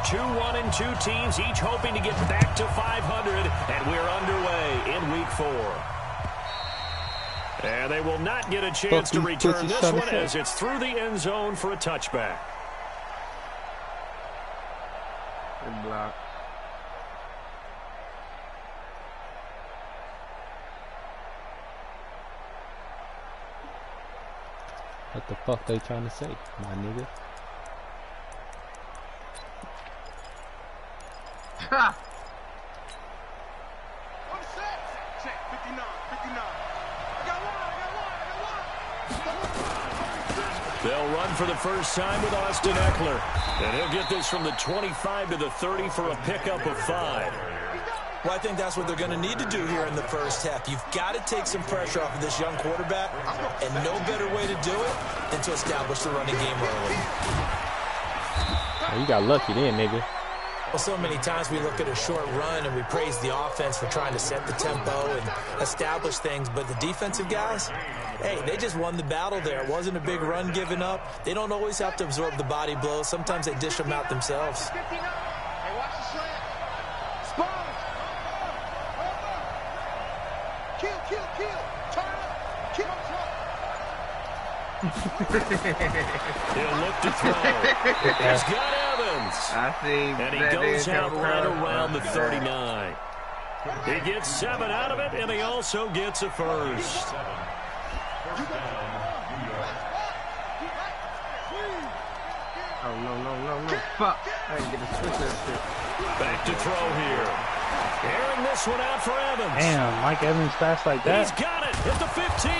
2-1 and 2 teams, each hoping to get back to 500, and we're underway in Week 4. And they will not get a chance to return this one as it's through the end zone for a touchback. Good block. What the fuck they trying to say, my nigga? Ha! Check, 59, 59. I got one. They'll run for the first time with Austin Eckler. And he'll get this from the 25 to the 30 for a pickup of 5. Well, I think that's what they're going to need to do here in the first half. You've got to take some pressure off of this young quarterback, and no better way to do it than to establish the running game early. Oh, you got lucky then, nigga. Well, so many times we look at a short run and we praise the offense for trying to set the tempo and establish things, but the defensive guys, hey, they just won the battle there. It wasn't a big run given up. They don't always have to absorb the body blows. Sometimes they dish them out themselves. Hey, watch the slant. Spawn. Kill. Turn up. Kill. He'll look to throw. He's got Evans. I see. And he goes out right around the 39. He gets 7 out of it, and he also gets a first. Oh, no. Fuck. I didn't get to switch that shit. Back to throw here. Airing this one out for Evans. Damn, Mike Evans fast like that. He's got it at the 15.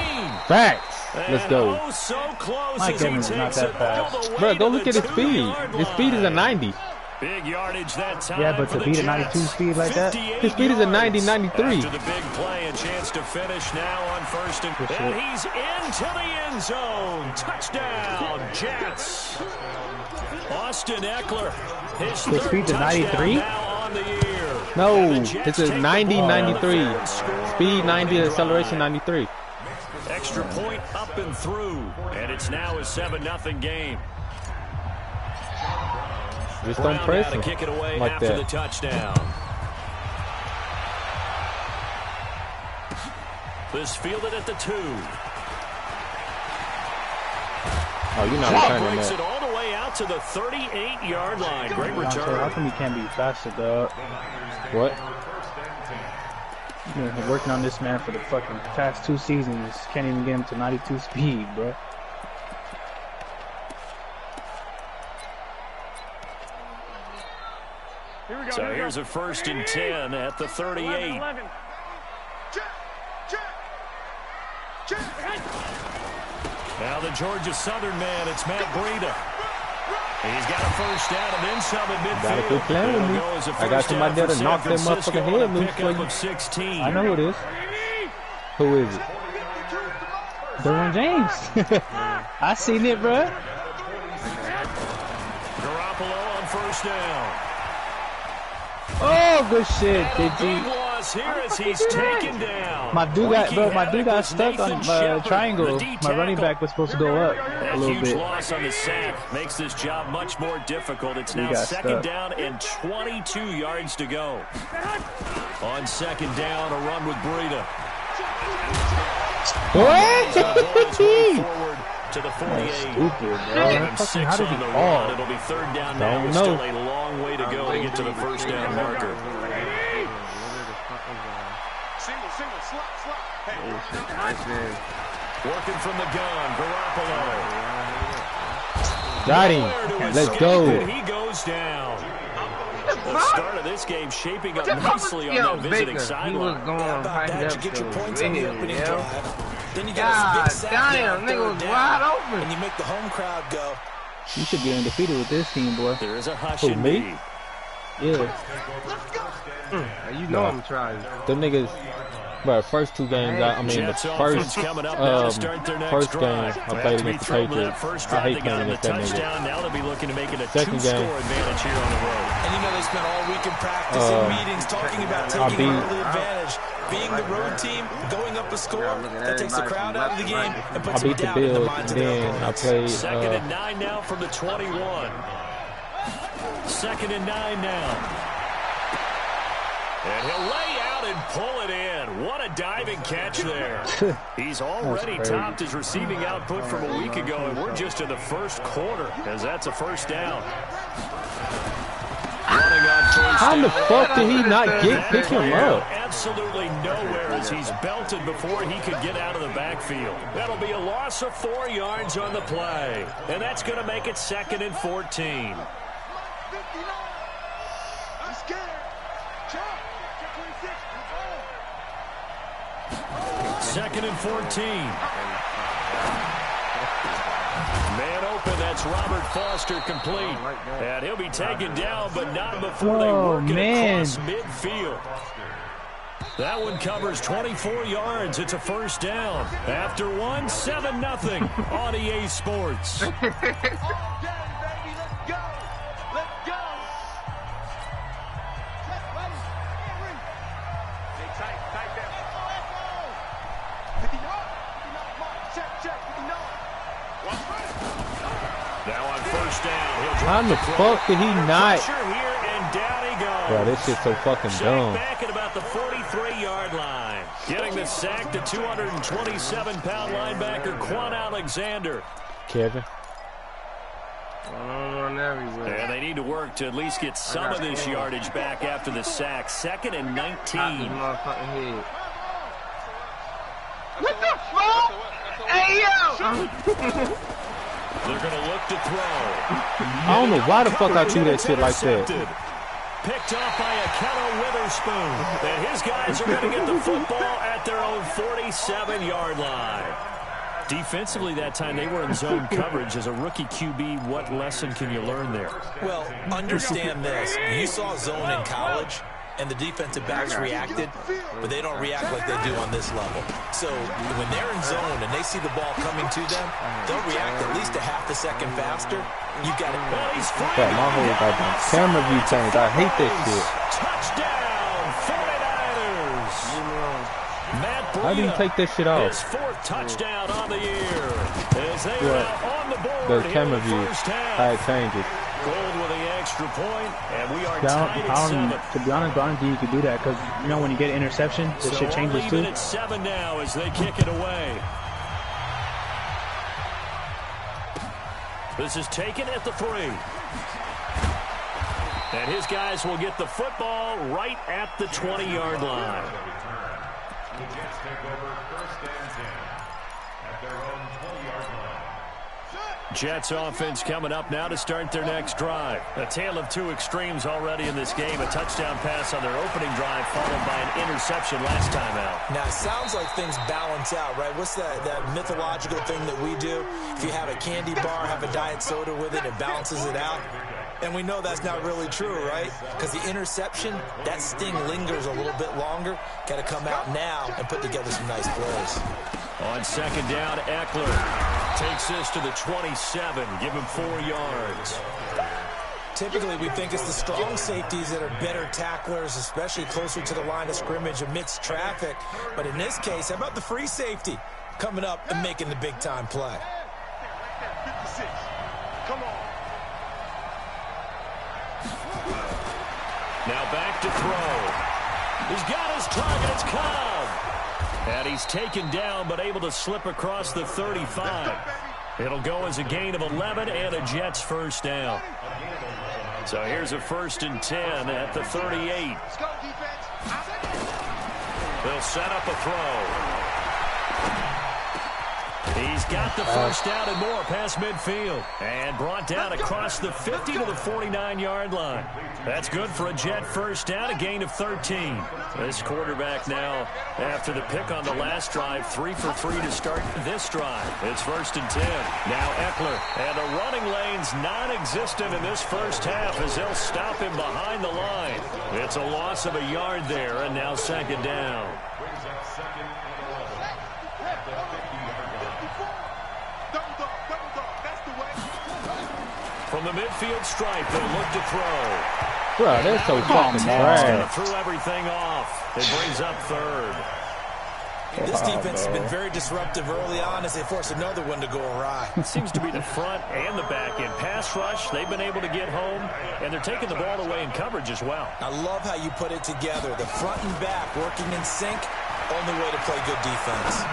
Facts. Let's go. Oh, so close. Mike as he Evans is not takes that it fast. all the way Bro, go to look the at his speed. 2-yard His speed is a line. 90. Big yardage that time. Yeah, but for to the beat a Jets. 92 speed like that? His speed is a 90, 93. After the big play, a chance to finish now on first and he's into the end zone. Touchdown, Jets. Austin Eckler, his His third speed's a 93? touchdown now on the year. No, And the Jets it's a take the 90, ball 93. and score Speed on 90, the acceleration drive. 93. Extra point up and through, and it's now a 7-0 game. Just don't Brown press now to him kick it away like after the that. touchdown. This fielded at the 2. Oh, you're not Shaw returning breaks it that. all the way out to the 38-yard line. Great How return. come he can't be faster, dog? What? Been working on this man for the fucking past 2 seasons. Can't even get him to 92 speed, bro. So here's a 1st and 10 at the 38. Now the Georgia Southern man, it's Matt Breida. He's got a first down and then some at midfield. Gotta quit playing with me. It'll go as a I got first somebody down there to for knock that San motherfucking Francisco head on a loose for pickup you. of 16. I know who it is. Who is it? Derwin James. I seen it, bro. Garoppolo on first down. Oh, good shit, Big KG. loss here as he's taken down. My dude got stuck on triangle. My running back was supposed to go up a little Huge bit. loss on the sack makes this job much more difficult. It's now got 2nd stuck. down and 22 yards to go. On 2nd down, a run with Breida. What? Forward to the 48. Stupid, bro. And Fucking, 6 how did on he the run. fall? It'll be 3rd down now. Don't With know. still a long way to go to get to the first down marker. Single, slot. Hey, Right there. Working from the gun, Garoppolo. Got him. Nowhere to Let's escape, go. and he goes down. The start of this game shaping up nicely on that visiting He was sideline. going How about right that? up You get your to points on the him, opening yo. drive. Then you got God a big sack damn, there on nigga 3rd was down, wide open. and you make the home crowd go. You should be undefeated with this team, boy. There is a hush Who, in me? me. Yeah. You know I'm trying. Them niggas, bro, first 2 games, I mean, the Jets offense first coming up now to start their next first game drive. I played After he against the threw them that Patriots. first I drive, hate they got playing him a against that nigga. touchdown. Now they'll be looking to make it a Second 2-score game. advantage here on the road. And you know they spent all week in practice and meetings talking about taking an early advantage. Being the road team, going up a score, that takes the crowd out of the game and I puts them beat the down in the Bills, minds and of their then I opponents. played 2nd and 9 now from the 21. 2nd and 9 now. And he'll lay out and pull it in. What a diving catch there. He's already topped his receiving output from a week ago, and we're just in the first quarter, as that's a first down. Running on first How down. the fuck did he not pick him up? Absolutely nowhere as he's belted before he could get out of the backfield. That'll be a loss of 4 yards on the play, and that's going to make it 2nd and 14. I'm scared. Jump. 2nd and 14. Man open, that's Robert Foster complete. And he'll be taken down, but not before they work it across midfield. That one covers 24 yards. It's a first down. After one, 7-0 on EA Sports. All day, baby. Let's go. Let's go. Hey, tight down. 59. Check. 59. Now on first down, he'll How the fuck did he not? pressure here, and down he goes. Bro, this shit's so fucking dumb. Back at about the 43-yard line. Getting the sack to 227-pound linebacker Quan Alexander. Kevin. Run everywhere. And they need to work to at least get some of this yardage back after the sack. 2nd and 19. Motherfucking head. What the fuck? Hey, yo! They're going to look to throw. I don't know why the fuck I do that shit like that. Picked off by Akello Witherspoon. And his guys are going to get the football at their own 47-yard line. Defensively that time, they were in zone coverage. As a rookie QB, what lesson can you learn there? Well, understand this. You saw zone in college, and the defensive backs reacted, but they don't react like they do on this level. So when they're in zone and they see the ball coming to them, they'll react at least a half a second faster. You got it. Well, he's free. Bro, my whole goddamn camera view changed. I hate that shit. Touchdown, 49ers. Matt How do you take that shit off? his 4th touchdown on the year. As they are now on the board The here camera in the view, first half. how it changes. Gold with the extra point, and we are I tied at 7. to be honest, I don't think you could do that because, you know, when you get an interception, the shit changes even too. at 7 now as they kick it away. This is taken at the 3. And his guys will get the football right at the 20-yard line. The Jets take over 1st and 10 at their own 20-yard line. Jets offense coming up now to start their next drive. A tale of two extremes already in this game. A touchdown pass on their opening drive followed by an interception last time out. Now, it sounds like things balance out, right? What's that mythological thing that we do? If you have a candy bar, have a diet soda with it, it balances it out. And we know that's not really true, right? Because the interception, that sting lingers a little bit longer. Got to come out now and put together some nice plays. On 2nd down, Eckler takes this to the 27. Give him 4 yards. Typically, we think it's the strong safeties that are better tacklers, especially closer to the line of scrimmage amidst traffic. But in this case, how about the free safety coming up and making the big-time play? 56. Come on. Now back to throw. He's got his target. It's Cobb. And he's taken down but able to slip across the 35. It'll go as a gain of 11 and a Jets first down. So here's a 1st and 10 at the 38. Let's go, defense. They'll set up a throw. He's got the first down and more past midfield. And brought down across the 50 to the 49-yard line. That's good for a Jet first down, a gain of 13. This quarterback now, after the pick on the last drive, 3 for 3 to start this drive. It's 1st and 10. Now Eckler. And the running lane's non-existent in this first half as they'll stop him behind the line. It's a loss of a yard there, and now 2nd down. Brings up 2nd and 11 at the 50-yard line. Double dog, that's the way. From the midfield stripe, they look to throw. Bro, that's so fucking trash. Threw everything off. It brings up 3rd. This defense has been very disruptive early on as they force another one to go awry. Seems to be the front and the back end. Pass rush, they've been able to get home, and they're taking the ball away in coverage as well. I love how you put it together. The front and back working in sync, only way to play good defense.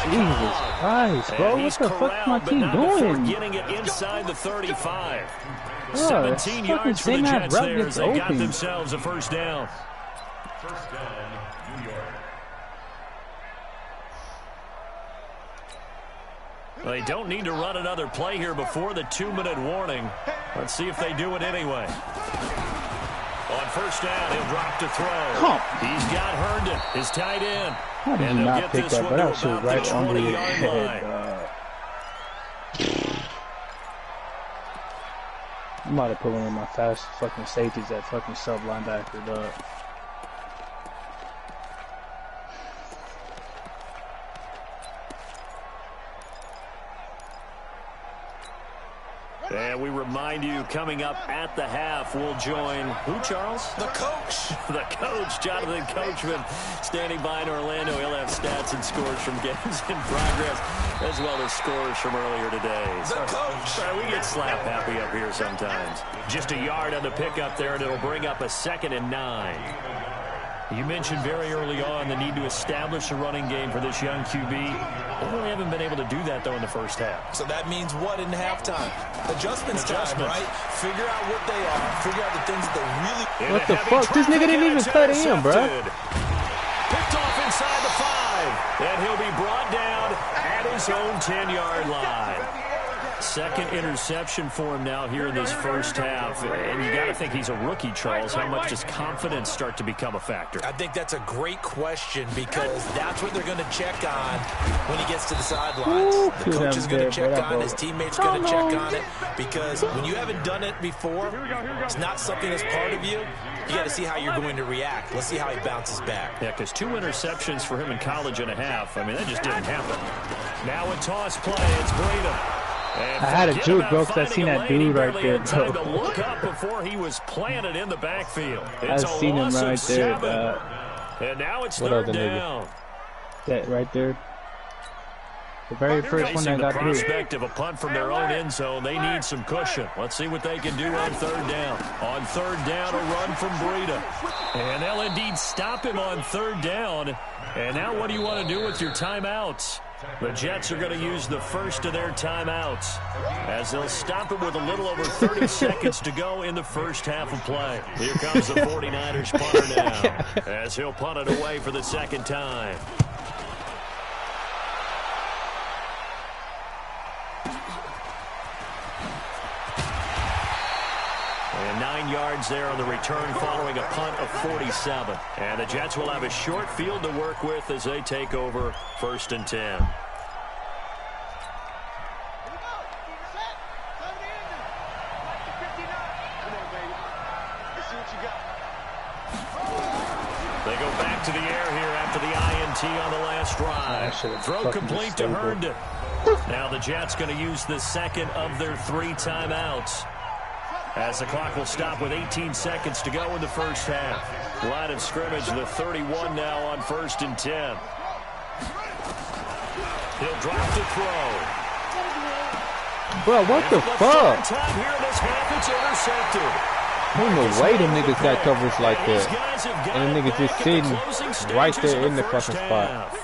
Jesus Christ, bro. What the fuck is my team doing? Getting it inside the 35. Bro, 17 yards for the Jets there as they got open. themselves a first down. First down, New York. They don't need to run another play here before the 2-minute warning. Let's see if they do it anyway. On first down, he'll drop to throw. He's got Herndon, his tight end. How did you not pick that? But that shit right under your head. I might have put one of my fast fucking safeties at fucking sub linebacker, dog. And we remind you, coming up at the half, we'll join who, Charles? The coach. The coach, Jonathan Coachman, standing by in Orlando. He'll have stats and scores from games in progress, as well as scores from earlier today. The coach. We get slap happy up here sometimes. Just a yard on the pickup there, and it'll bring up a 2nd and 9. You mentioned very early on the need to establish a running game for this young QB. They really haven't been able to do that, though, in the first half. So that means what in halftime? Adjustments time, right? Figure out what they are. Figure out the things that they really... What the fuck? This nigga didn't even cut in, bro. Picked off inside the 5. And he'll be brought down at his own 10-yard line. Second interception for him now here in this first half. And you got to think he's a rookie, Charles. How much does confidence start to become a factor? I think that's a great question because that's what they're going to check on when he gets to the sidelines. The coach is going to check on it. His teammates are going to check on it because when you haven't done it before, it's not something that's part of you. You got to see how you're going to react. Let's see how he bounces back. Yeah, because 2 interceptions for him in college and a half. I mean, that just didn't happen. Now a toss play. It's Breida. I had a juke, bro, because I seen that dude right there, bro. To look up before he was planted in the backfield. I seen him right there, and now it's what third down. That right there. The very first one that got through. Prospect of a punt from their own end zone. They need some cushion. Let's see what they can do on third down. On third down, a run from Breida. And they'll indeed stop him on third down. And now what do you want to do with your timeouts? The Jets are going to use the first of their timeouts as they'll stop it with a little over 30 seconds to go in the first half of play. Here comes the 49ers punter now as he'll punt it away for the second time. And 9 yards there on the return following a punt of 47. And the Jets will have a short field to work with as they take over 1st and 10. They go back to the air here after the INT on the last drive. Throw complete to Herndon. Now the Jets going to use the second of their 3 timeouts, as the clock will stop with 18 seconds to go in the first half. Line of scrimmage, the 31 now on 1st and 10. He'll drop to throw. Bro, what the fuck? Time here in this half, it's intercepted. Ain't no way them niggas got coverage like that. And them niggas just sitting right there in the fucking spot.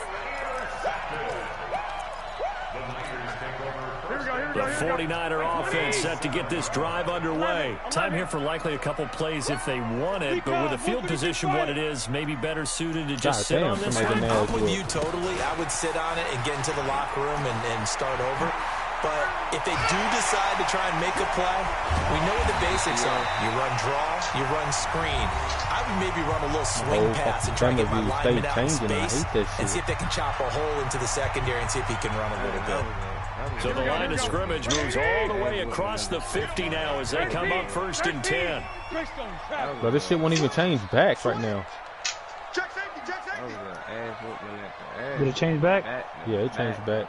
The 49er offense set to get this drive underway. Time here for likely a couple plays if they want it, but with the field position what it is, maybe better suited to just sit on this one. I'm with you totally. I would sit on it and get into the locker room and start over. But if they do decide to try and make a play, we know what the basics are. You run draw, you run screen. I would maybe run a little swing pass and try to get my lineman out in space and see if they can chop a hole into the secondary and see if he can run a little bit. So the line of scrimmage moves all the way across the 50 now as they come up 1st and 10. Bro, this shit won't even change back right now. Did it change back? Yeah, it changed back.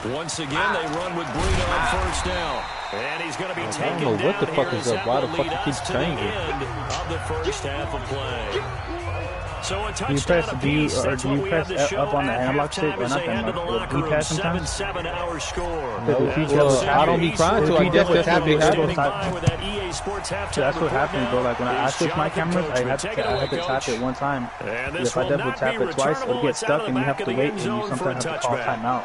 Once again, they run with Breida on 1st down. And he's going to be taken down. I don't know what the fuck is up. Why the fuck it keeps changing? End of the first half of play. So a Do you touchdown press apiece. That's what we have to show up on the at analog stick halftime or as they nothing? head to the Like, locker the room. D-pad sometimes? 7-7 our score. Well, I don't be trying to. I guess that's what they Standing have. by with that EA Sports halftime That's what report happens, bro. now Like when I is switch my Jonathan cameras, I Coachman. have Take it to away, tap Coach. it one time. And this If I will double not tap be it twice, it'll returnable. get It's out stuck of and the you have back to of the wait end and you zone for a sometimes have to call touchback. timeout.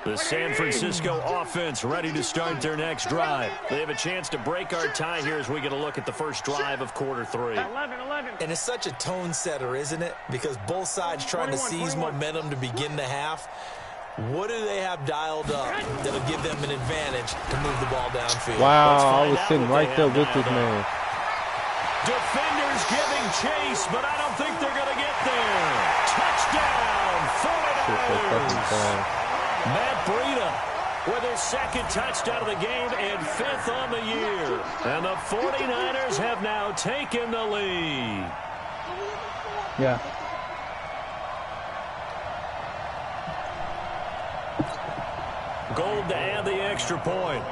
The San Francisco offense ready to start their next drive. They have a chance to break our tie here as we get a look at the first drive of quarter 3. 11. And it's such a tone setter, isn't it? Because both sides trying to seize momentum to begin the half. What do they have dialed up that'll give them an advantage to move the ball downfield? Wow, I was sitting right there with this man. Defenders giving chase, but I don't think they're going to get there. Touchdown, 49ers. Matt Breida with his second touchdown of the game and 5th on the year. And the 49ers have now taken the lead. Yeah. Gold to add the extra point.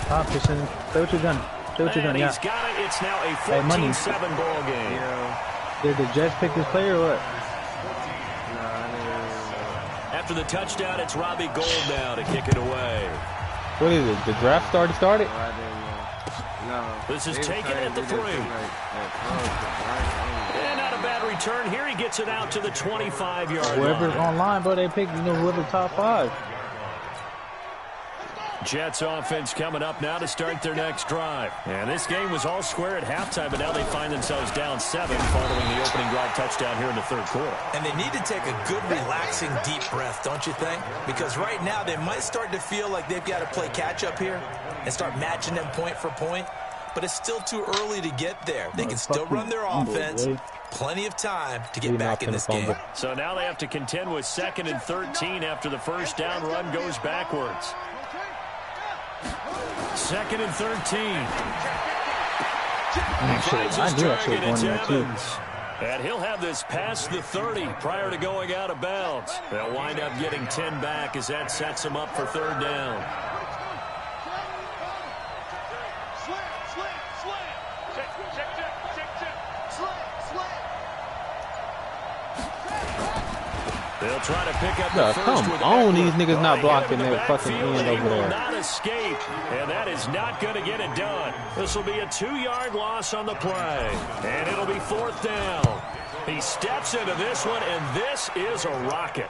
Top position. Play what you're done. Play what you're done, yeah. He's got it. It's now a Hey, money. 14-7 ball game. Did the Jets pick this player or what? After the touchdown, it's Robbie Gould now to kick it away. What is it? The draft started? This is taken at the 3. And not a bad return. Here he gets it out to the 25-yard line. Whoever's online, bro, they pick, whoever top 5. Jets offense coming up now to start their next drive. And this game was all square at halftime, but now they find themselves down 7 following the opening drive touchdown here in the third quarter. And they need to take a good, relaxing, deep breath, don't you think? Because right now they might start to feel like they've got to play catch-up here and start matching them point for point. But it's still too early to get there. They can still run their offense. Plenty of time to get back in this game. So now they have to contend with 2nd and 13 after the first down run goes backwards. 2nd and 13. I knew I should have won that too. And he'll have this past the 30 prior to going out of bounds. They'll wind up getting 10 back as that sets them up for 3rd down. They'll try to pick up the first come on, these niggas not blocking that fucking end over there. there. Not escape, and that is not going to get it done. This will be a 2-yard loss on the play, and it'll be 4th down. He steps into this one, and this is a rocket.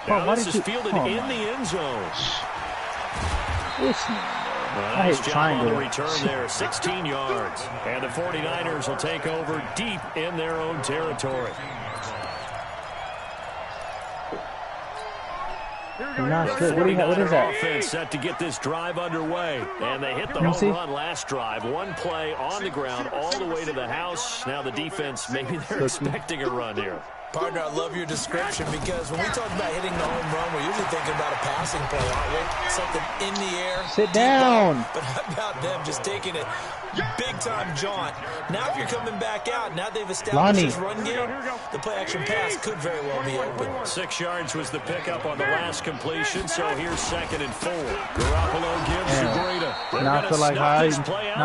Now this is fielded in the end zone. Nice job on the return there, 16 yards. And the 49ers will take over deep in their own territory. What is that? Offense set to get this drive underway. And they hit the home run last drive. One play on the ground all the way to the house. Now the defense, maybe they're expecting a run here. Partner, I love your description because when we talk about hitting the home run, we're usually thinking about a passing play, aren't we? Something in the air. Sit down. But how about them just taking it big-time jaunt? Now if you're coming back out, now they've established this run game, the play-action pass could very well be open. 6 yards was the pickup on the last completion, so here's 2nd and 4. Garoppolo gives to Breida. Now I feel like now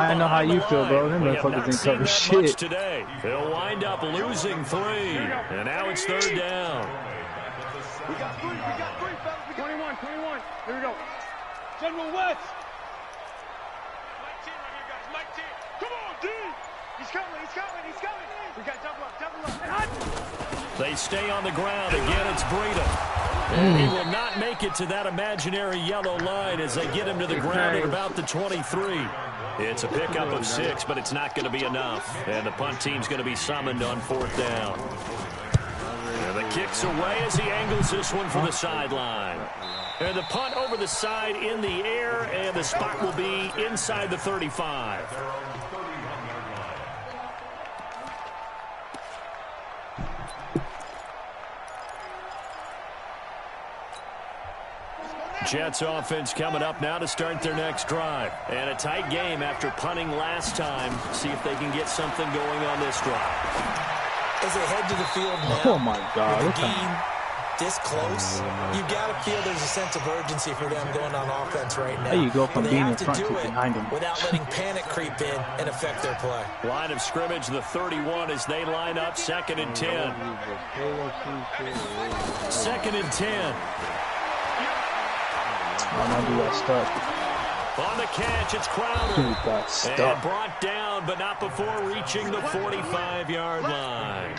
I know how you feel, bro. Them motherfuckers ain't cover shit. Today. They'll wind up losing 3. And now it's 3rd down. We got 3, fellas. We got 21. Here we go. General West. Mike 10 right here, guys. Mike 10. Come on, D. He's coming. We got double up. They stay on the ground. Again, it's Breida. He will not make it to that imaginary yellow line as they get him to the ground at about the 23. It's a pickup of 6, but it's not going to be enough. And the punt team's going to be summoned on 4th down. And the kick's away as he angles this one from the sideline. And the punt over the side in the air, and the spot will be inside the 35. Jets offense coming up now to start their next drive. And a tight game after punting last time. See if they can get something going on this drive. As they head to the field now, oh my God, with the game this close, you got to feel there's a sense of urgency for them going on offense right now. There you go, from being in front to do behind them. Without letting panic creep in and affect their play. Line of scrimmage, the 31 as they line up, 2nd and 10. 2nd and 10. I'm gonna do that stuff. On the catch, it's Crowder. Dude got stuck. And brought down, but not before reaching the 45-yard line.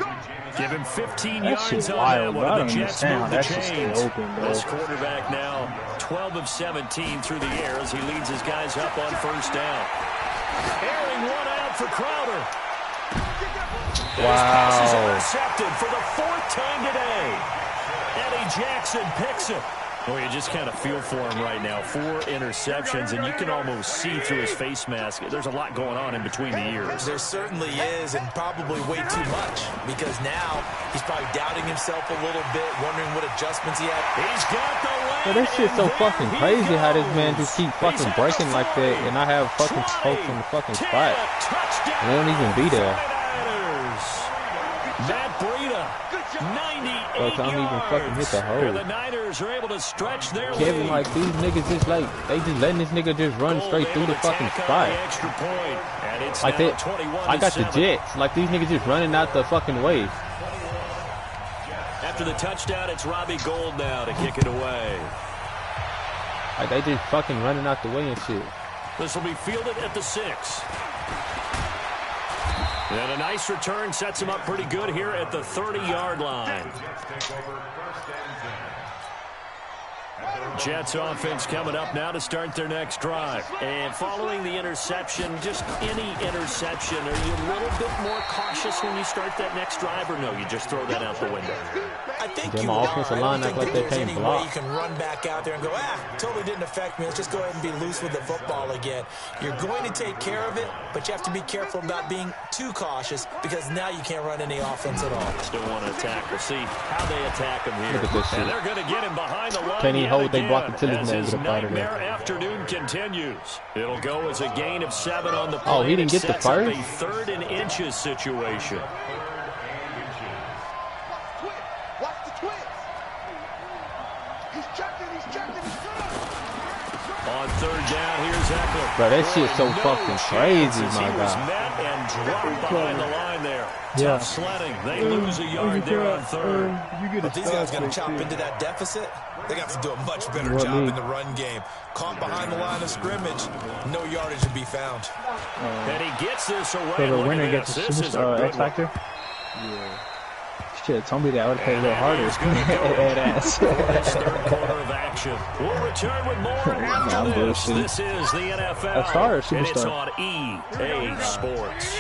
Give him 15 yards on that one. The Jets move the chains. This quarterback now 12 of 17 through the air as he leads his guys up on first down. Airing one out for Crowder. Wow. This pass is intercepted for the 4th time today. Eddie Jackson picks it. Well, you just kind of feel for him right now. 4 interceptions, and you can almost see through his face mask. There's a lot going on in between the ears. There certainly is, and probably way too much, because now he's probably doubting himself a little bit, wondering what adjustments he had. He's got the leg. But that shit's so fucking crazy how this man just keep fucking breaking like that, and I have fucking folks in the fucking spot. And they don't even be there. Matt Breida, 98 But I don't even fucking hit the hole. The Niners are able to stretch their Kevin, lead. like, these niggas just like, they just letting this nigga just run straight through the fucking spot. Like that, I got the Jets. Like, these niggas just running out the fucking way. After the touchdown, it's Robbie Gould now to kick it away. Like, they just fucking running out the way and shit. This will be fielded at the 6. And a nice return sets him up pretty good here at the 30-yard line. Jets offense coming up now to start their next drive. And following the interception, just any interception, are you a little bit more cautious when you start that next drive, or no, you just throw that out the window? I think Them you are. offensive I line don't act think like they there's can't any way block. you can run back out there and go, totally didn't affect me. Let's just go ahead and be loose with the football again. You're going to take care of it, but you have to be careful about being too cautious because now you can't run any offense at all. Still want to attack. We'll see how they attack him here. Look at this shit. And they're going to get him behind the line. Can't even hold, they block the As Tillis man his with a fighter there. nightmare afternoon continues. It'll go as a gain of 7 on the play. Oh, he didn't get the Sets up first? a 3rd and inches situation. Watch the twist. He's checking, he's On 3rd down, here's Eckler. Bro, that shit's so No fucking chance crazy, as my he was God. met and dropped behind the line there. Yeah. Tough sledding. They lose a yard there on 3rd. You get a If these guys stop going to right chop there. into that deficit, they got to do a much better What job league? in the run game. Caught behind the line of scrimmage, no yardage to be found. And he gets this away. So the Look winner at gets this. a This is a good X Factor? Yeah. Shit, told me that I would play a little harder. Head ass. This 3rd quarter of action. We'll return with more after I'm this. bullshitting. This is the NFL. A star or and it's superstar? on EA Sports.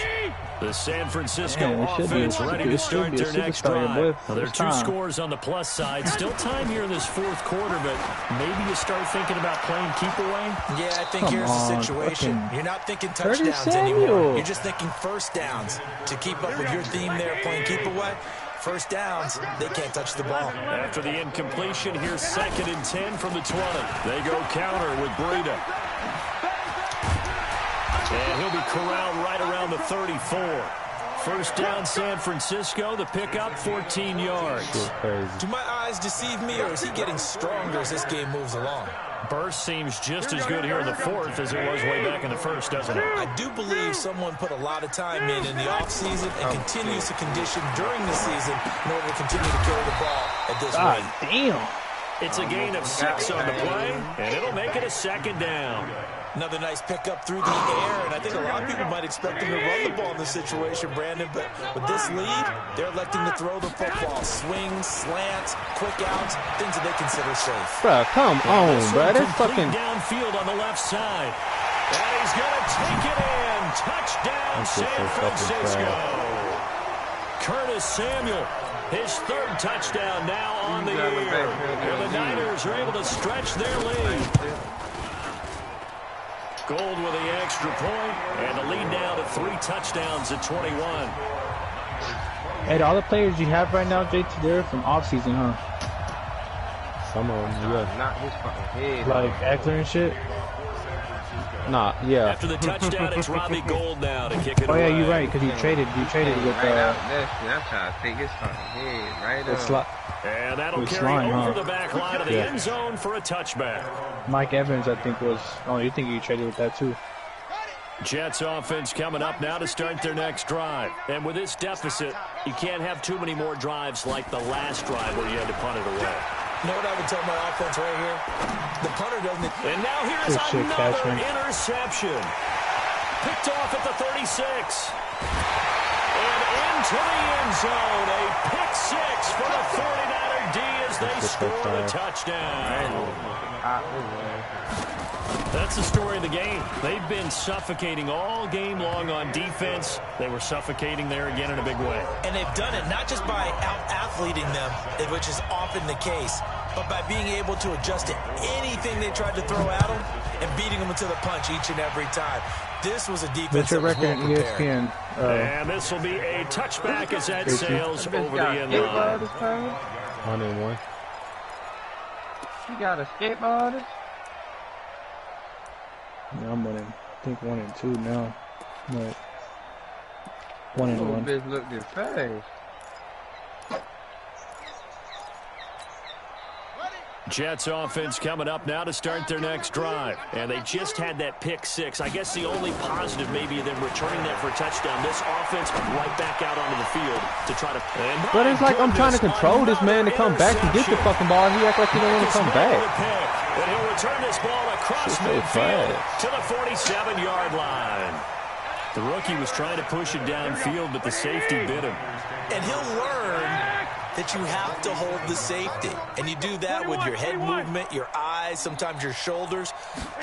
The San Francisco Man, it should be a offense ready to it should start be a their next superstar, drive. boy. Well, there are It's 2 time. scores on the plus side. Still time here in this 4th quarter, but maybe you start thinking about playing keep away. Yeah, I think Come here's the on, situation. fucking You're not thinking Curtis touchdowns Samuel. anymore. You're just thinking first downs. To keep up with your theme there, playing keep away, first downs, they can't touch the ball. After the incompletion, here's 2nd and 10 from the 20. They go counter with Breida. And he'll be corralled right around the 34. First down, San Francisco. The pickup, 14 yards. Crazy. Do my eyes deceive me, or is he getting stronger as this game moves along? Burst seems just as good here in the 4th as it was way back in the 1st, doesn't it? I do believe someone put a lot of time in the offseason and continues to condition during the season in order to continue to carry the ball at this God rate. damn. It's a gain of 6 on the play, and it'll make it a 2nd down. Another nice pickup through the air, and I think a lot of people might expect him to run the ball in this situation, Brandon, but with this lead, they're electing to throw the football. Swings, slants, quick outs, things that they consider safe. Bro, come on, bro. That's Complete fucking... downfield on the left side. And he's going to take it in. Touchdown, That's just San so fucking Francisco. Curtis Samuel, his 3rd touchdown now on the year. And the Niners are able to stretch their lead. Gould with the extra point, and the lead now to 3 touchdowns at 21. Hey, all the players you have right now, JT, they're from offseason, huh? Some of them, yeah. Knock his fucking head. Like Eckler and shit. Nah, yeah. After the touchdown, it's Robbie Gould now to kick it Oh away. yeah, you're right, because you traded with right out there. I'm trying to take his fucking head right up. And that'll With carry slime, over huh? the back line of the end zone for a touchback. Mike Evans, I think was. Oh, you think you traded with that too? Jets offense coming up now to start their next drive. And with this deficit, you can't have too many more drives like the last drive where you had to punt it away. You know what I would tell my offense right here? The punter doesn't... And now here's Good shit, another Cashman. interception. Picked off at the 36. And into the end zone. A pick six for the 49er D as they score the touchdown. That's the story of the game. They've been suffocating all game long on defense. They were suffocating there again in a big way. And they've done it not just by out-athleting them, which is often the case, but by being able to adjust to anything they tried to throw at them and beating them to the punch each and every time. This was a defense What's your that was record well at prepared. ESPN? And this will be a touchback as that sails over the end line. 1-1. You got a skateboard? Yeah, I'm winning. I think 1-2 now. But 1-1. Bitch looked this fast. Jets offense coming up now to start their next drive. And they just had that pick six. I guess the only positive maybe them returning that for a touchdown. This offense right back out onto the field to try to... But it's like I'm trying to control this man to come back and get the fucking ball. He act like he don't want to come back. And he'll return this ball across midfield to the 47-yard line. The rookie was trying to push it downfield, but the safety bit him. And he'll learn that you have to hold the safety. And you do that with your head movement, your eyes, sometimes your shoulders.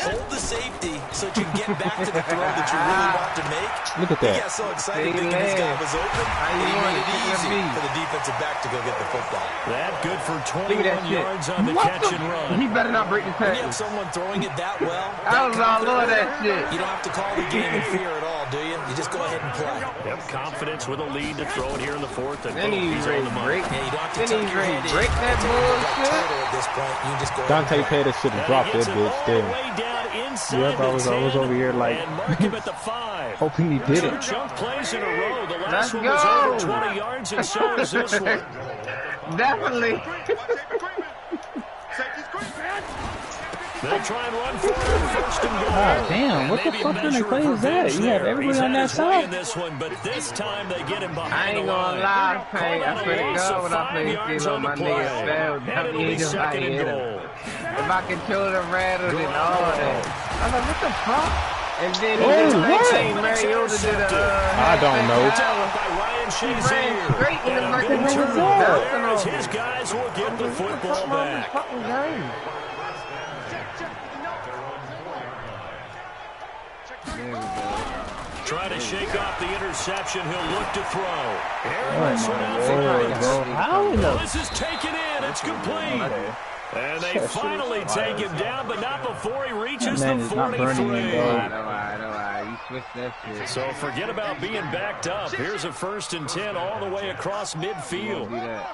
Hold the safety so that you can get back to the throw that you really want to make. Look at He that. got so excited thinking his guy was open, and he made it easy for the defensive back to go get the football. That good for 21 yards on the catch and run. He better not break the When you tackle. have someone throwing it that well, I was all over that shit. you don't have to call the game in fear at all, do you? You just go ahead and play. Yep, confidence with a lead to throw it here in the fourth. And Then boom, he's he's on ready the to money. break. Yeah, you don't have to Then tuck he's your ready head to in. break that It's over like bullshit. turtle at this point. You can just go ahead Dante and play. Pettis should have dropped that bitch All there. the way down inside Yep, I was the 10, over here like and mark him at the 5. hoping he did Two it. chunk plays in a row. The last Let's one was over go. 20 yards, and so is this one. Definitely. They'll try and run for it first and goal. God damn, what the Maybe fuck kind measure of play is that? revenge You have there. everybody He's on had that his way in side. this one, but this time they get him behind I ain't the gonna line. lie, Pay. I swear to Loss God, of when I 5 play yards still on my the play. nigga fell And down. it'll He be just like second and hit him. goal. If I control the rattled and all that. I was like, what the fuck? And then he Oh, just what? like King Mariota did I don't know. By Ryan Shazier. ran straight in And the a like good the turn nigga there as was his guys will get the football back. fucking game. There we go. Trying to shake off the interception. He'll look to throw. Oh This one my out for lord, Wentz. bro. How in Well, the this is taken in. It's complete. And they finally take him down, but not before he reaches That man the is not burning 43. me, dog. I know. You switched that shit. So forget about being backed up. Here's a 1st and 10 all the way across midfield. Do that.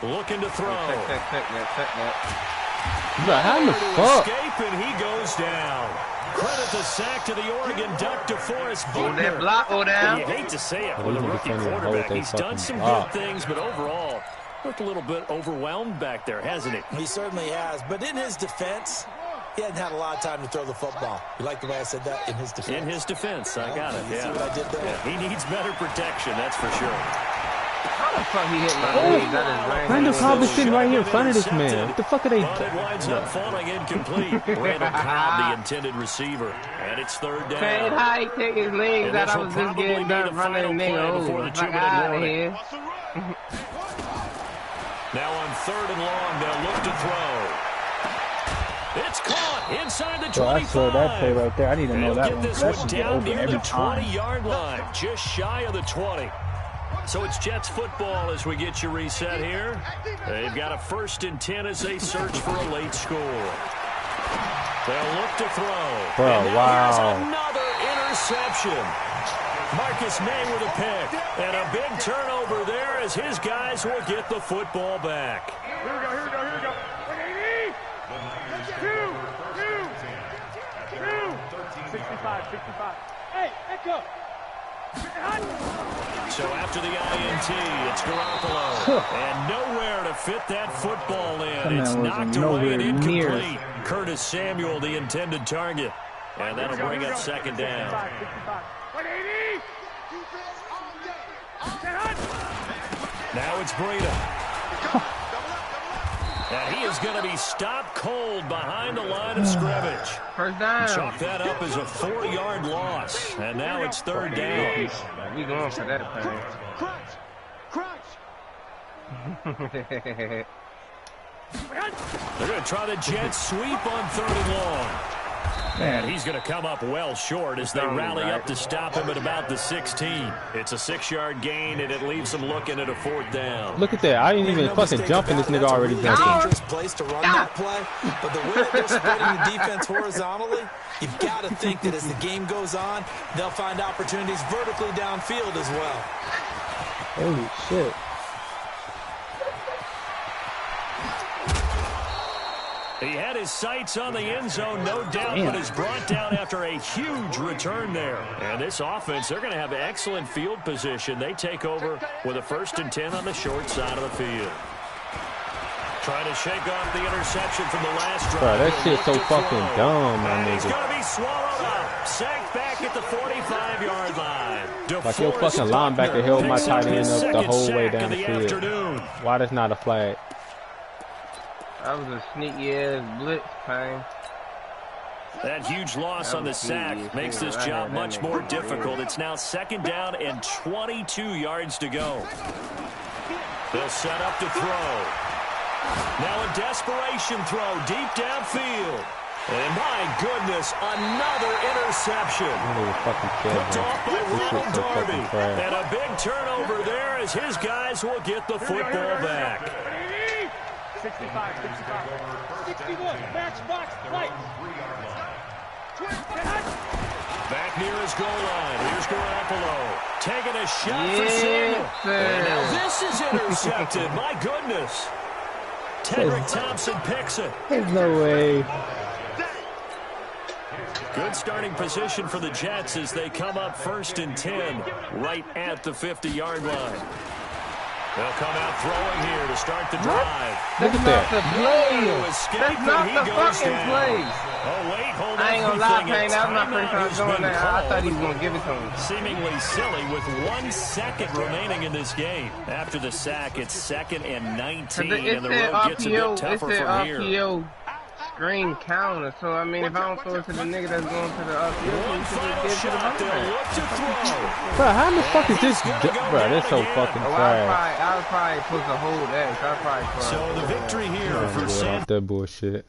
Looking to throw. Check that. Bro, how in the To fuck? escape, and he goes down. Credit the sack to the Oregon Duck, DeForest Hold that Buckner. block, go You down. hate to say it Oh, with a these niggas rookie can't even hold quarterback. they He's done fucking some block. good things, but overall, looked a little bit overwhelmed back there, hasn't he? He certainly has. But in his defense, he hadn't had a lot of time to throw the football. You like the way I said that? In his defense. In his defense, I got it. You see what I did there? Yeah, he needs better protection, that's for sure. How the fuck he hit my leg? That is right. Randall Cobb is sitting right here in front of this man. What the fuck are they But it winds up falling incomplete. Randall Cobb, the intended receiver. And it's 3rd down. Say how he take his legs And out. this I will was just probably getting be the done running final the nigga play before over. the Fuck 2-minute out of warning. here. Now on 3rd and long, they'll look to throw. It's caught inside the 25. Bro, I saw that play right there. I need to know They'll that get one. this That one should get down open near every the time. 20-yard line, just shy of the 20. So it's Jets football as we get you reset here. They've got a 1st and 10 as they search for a late score. They'll look to throw. Bro, And now wow. here's another interception. Marcus May with a pick. And a big turnover there as his guys will get the football back. Here we go, here we go, here we go. 65, 65. Hey, Echo. So after the INT, it's Garoppolo. And nowhere to fit that football in. It's knocked away and incomplete. Curtis Samuel, the intended target. And that'll bring up second down. 180. Now it's Breida. And he is going to be stopped cold behind the line of scrimmage. First down. Chalk that up as a 4-yard loss. And now it's third down. We going for that Crunch. They're going to try the jet sweep on 3rd and long. And he's going to come up well short as they rally up to stop him at about the 16. It's a 6-yard gain, and it leaves them looking at a 4th down. Look at that. I didn't even fucking jump, and this nigga already jumped. Dangerous place to run that play, but the way that they're spreading the defense horizontally, you've got to think that as the game goes on, they'll find opportunities vertically downfield as well. Holy shit. He had his sights on the end zone, no doubt, but is brought down after a huge return there. And this offense, they're going to have excellent field position. They take over with a 1st and 10 on the short side of the field. Trying to shake off the interception from the last drive. Bro, that shit's so fucking dumb, my nigga. He's going to be swallowed up. Sacked back at the 45-yard line. Like your fucking linebacker held my tight end up the whole way down the field. Why that's not a flag? That was a sneaky-ass blitz, man. That huge loss on the sack makes this job much more difficult. It's now 2nd down and 22 yards to go. They'll set up to throw. Now a desperation throw deep downfield. And my goodness, another interception. Picked off by Ronald Darby. And a big turnover there as his guys will get the football back. 65, 61, match box, light. Back near his goal line. Here's Garoppolo. Taking a shot for Samuel. And now this is intercepted. My goodness. Tedrick Thompson picks it. There's no way. Good starting position for the Jets as they come up 1st and 10 right at the 50-yard line. They'll come out throwing here to start the drive. That's not the play. That's not the fucking play. Oh, wait, hold on. I ain't gonna lie, Payne. That was my first time doing that. I thought he was gonna give it to him. Seemingly silly with 1 second remaining in this game. After the sack, it's 2nd and 19, and the road gets a bit tougher from here. RPO screen counter, so I mean, if I don't throw it to the nigga that's going to the RPO, one final shot, they'll look to throw. Bro, how the fuck is this? Bro, that's so fucking trash. I was probably supposed to hold that. So the victory here for San. That bullshit.